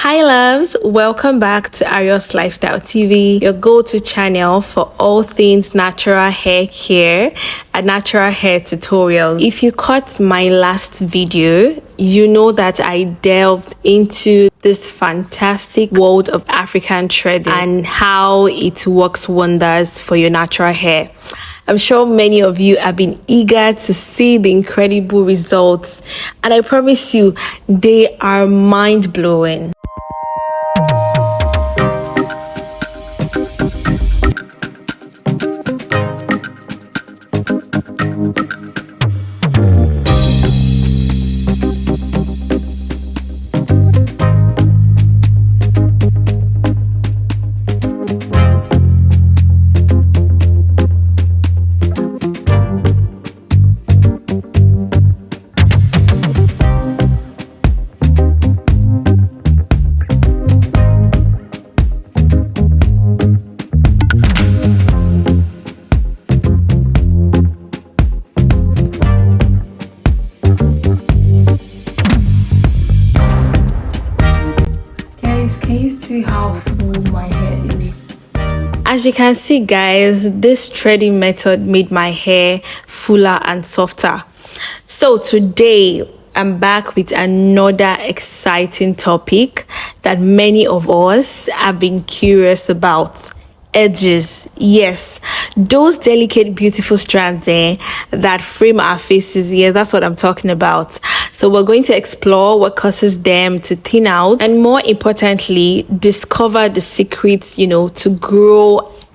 Hi loves, welcome back to Arios Lifestyle TV, your go-to channel for all things natural hair care and natural hair tutorial. If you caught my last video, you know that I delved into this fantastic world of African threading and how it works wonders for your natural hair. I'm sure many of you have been eager to see the incredible results, and I promise you, they are mind-blowing. Can you see how full my hair is? As you can see, guys, this threading method made my hair fuller and softer. So today I'm back with another exciting topic that many of us have been curious about. Edges. Yes, those delicate, beautiful strands that frame our faces. Yeah, that's what I'm talking about. So we're going to explore what causes them to thin out, and more importantly, discover the secrets, to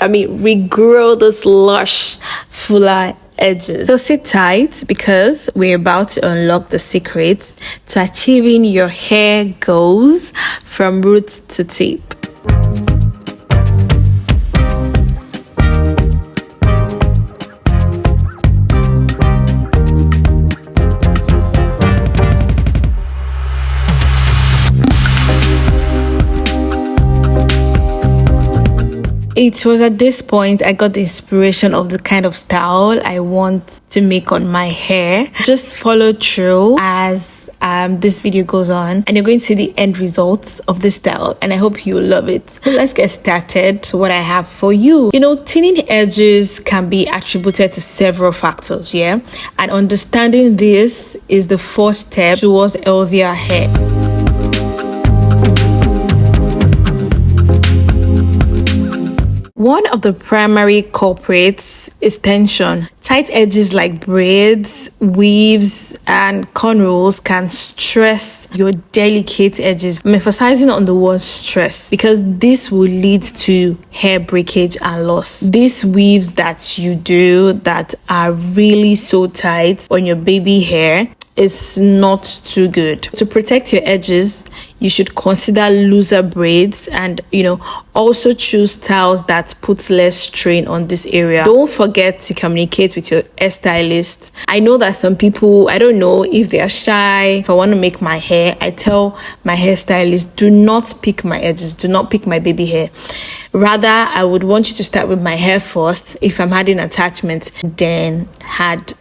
regrow those lush, fuller edges. So sit tight, because we're about to unlock the secrets to achieving your hair goals from roots to tip. It was at this point I got the inspiration of the kind of style I want to make on my hair. Just follow through as this video goes on, and you're going to see the end results of this style, and I hope you love it. So let's get started to what I have for you. Thinning edges can be attributed to several factors, and understanding this is the first step towards healthier hair. One of the primary culprits is tension. Tight edges like braids, weaves, and cornrows can stress your delicate edges. I'm emphasizing on the word stress because this will lead to hair breakage and loss. These weaves that you do that are really so tight on your baby hair is not too good. To protect your edges, you should consider looser braids and also choose styles that put less strain on this area. Don't forget to communicate with your hairstylist. I know that some people, I don't know if they are shy. If I want to make my hair, I tell my hairstylist, do not pick my edges, do not pick my baby hair. Rather, I would want you to start with my hair first if I'm adding attachments, then add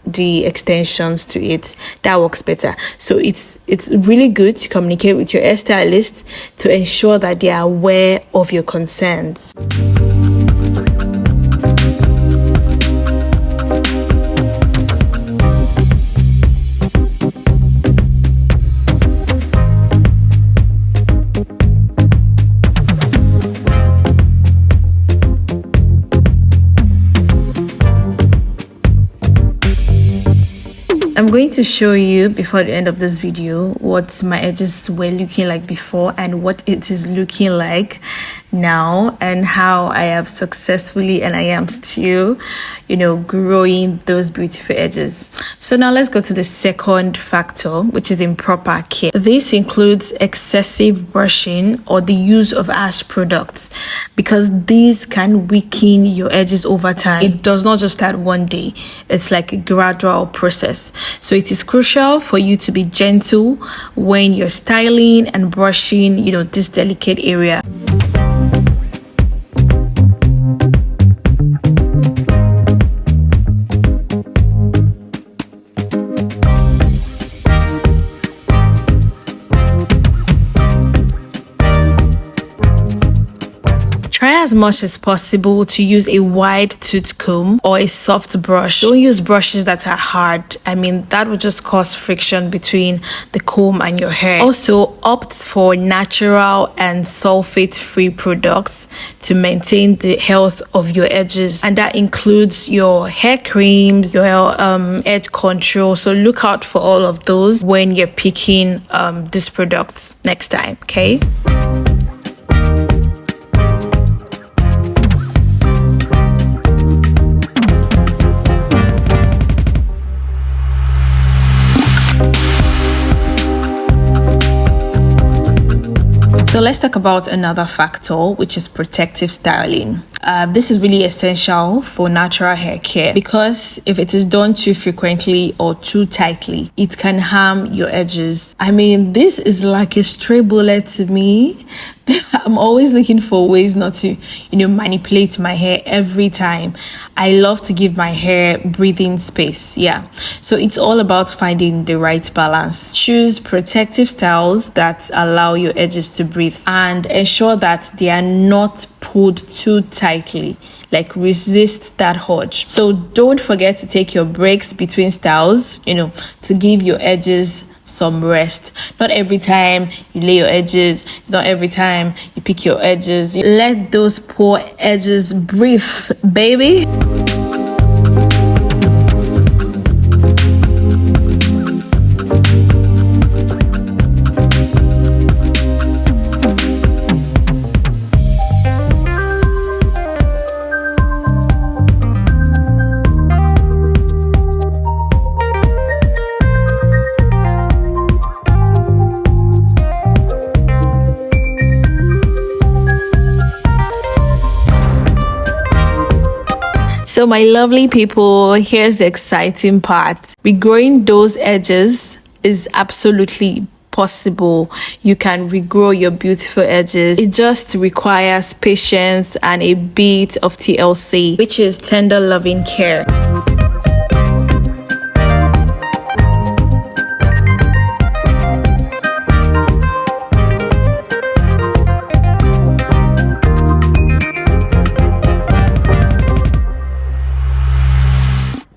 the extensions to it. That works better. So it's really good to communicate with your hairstylist to ensure that they are aware of your concerns. I'm going to show you before the end of this video what my edges were looking like before and what it is looking like now, and how I have successfully, and I am still, growing those beautiful edges. So now let's go to the second factor, which is improper care. This includes excessive brushing or the use of harsh products, because these can weaken your edges over time. It does not just start one day. It's like a gradual process. So it is crucial for you to be gentle when you're styling and brushing, this delicate area. as much as possible to use a wide tooth comb or a soft brush. Don't use brushes that are hard. I mean, that would just cause friction between the comb and your hair. Also, opt for natural and sulfate-free products to maintain the health of your edges, and that includes your hair creams, your edge control. So look out for all of those when you're picking these products next time, okay? So let's talk about another factor, which is protective styling. This is really essential for natural hair care because if it is done too frequently or too tightly, it can harm your edges. I mean, this is like a stray bullet to me. I'm always looking for ways not to, manipulate my hair every time. I love to give my hair breathing space. Yeah. So it's all about finding the right balance. Choose protective styles that allow your edges to breathe and ensure that they are not pulled too tightly. Like, resist that urge. So don't forget to take your breaks between styles, to give your edges some rest. Not every time you lay your edges, it's not every time you pick your edges. Let those poor edges breathe, baby. So my lovely people, here's the exciting part. Regrowing those edges is absolutely possible. You can regrow your beautiful edges. It just requires patience and a bit of TLC, which is tender loving care.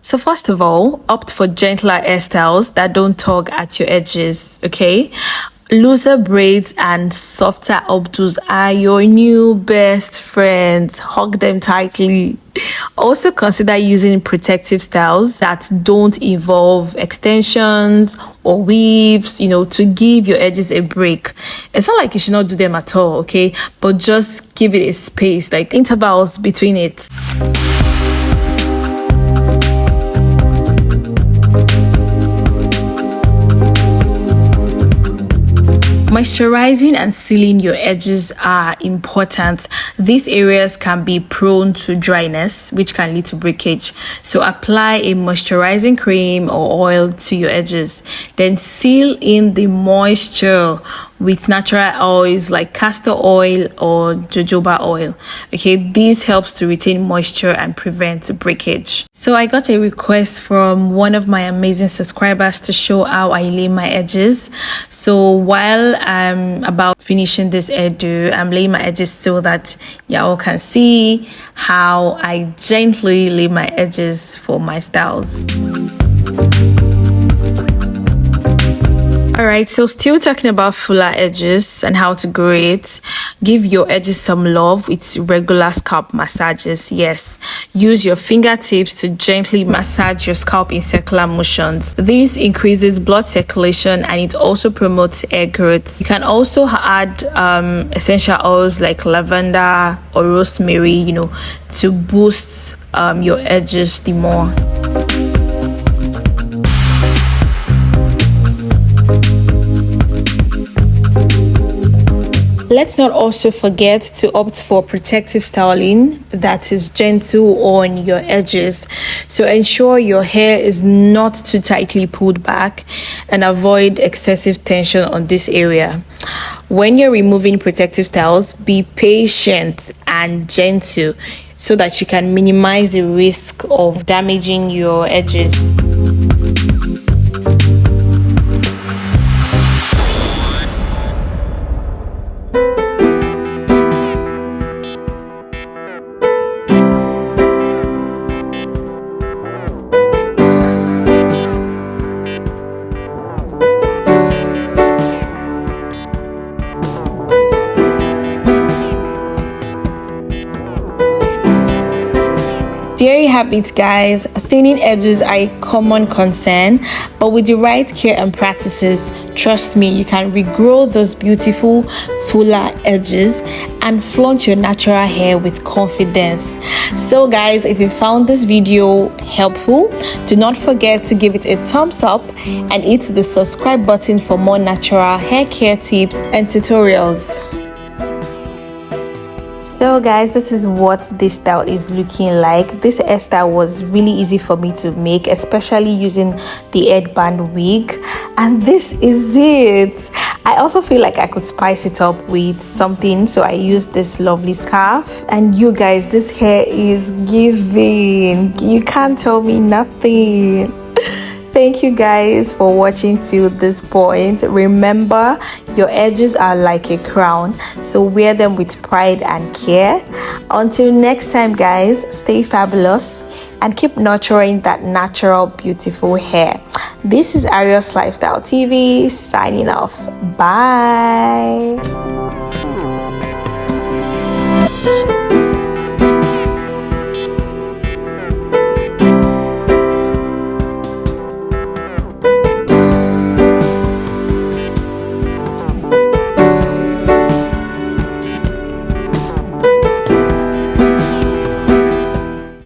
So first of all, opt for gentler hairstyles that don't tug at your edges, okay? Looser braids and softer updos are your new best friends. Hug them tightly. Also consider using protective styles that don't involve extensions or weaves, to give your edges a break. It's not like you should not do them at all, okay? But just give it a space, like intervals between it. Moisturizing and sealing your edges are important. These areas can be prone to dryness, which can lead to breakage. So apply a moisturizing cream or oil to your edges. Then seal in the moisture with natural oils like castor oil or jojoba oil. Okay, this helps to retain moisture and prevent breakage. So I got a request from one of my amazing subscribers to show how I lay my edges. So while I'm about finishing this hairdo, I'm laying my edges so that y'all can see how I gently lay my edges for my styles. Alright, so still talking about fuller edges and how to grow it. Give your edges some love with regular scalp massages. Yes, use your fingertips to gently massage your scalp in circular motions. This increases blood circulation and it also promotes hair growth. You can also add essential oils like lavender or rosemary, to boost your edges the more. Let's not also forget to opt for protective styling that is gentle on your edges. So ensure your hair is not too tightly pulled back and avoid excessive tension on this area. When you're removing protective styles, be patient and gentle so that you can minimize the risk of damaging your edges. recap it, guys. Thinning edges are a common concern, but with the right care and practices, trust me, you can regrow those beautiful fuller edges and flaunt your natural hair with confidence. So guys, if you found this video helpful, do not forget to give it a thumbs up and hit the subscribe button for more natural hair care tips and tutorials. So guys, this is what this style is looking like. This hairstyle was really easy for me to make, especially using the headband wig, and this is it. I also feel like I could spice it up with something, so I used this lovely scarf. And you guys, this hair is giving. You can't tell me nothing. Thank you guys for watching till this point. Remember, your edges are like a crown, so wear them with pride and care. Until next time guys, stay fabulous and keep nurturing that natural beautiful hair. This is Arios Lifestyle TV signing off. Bye.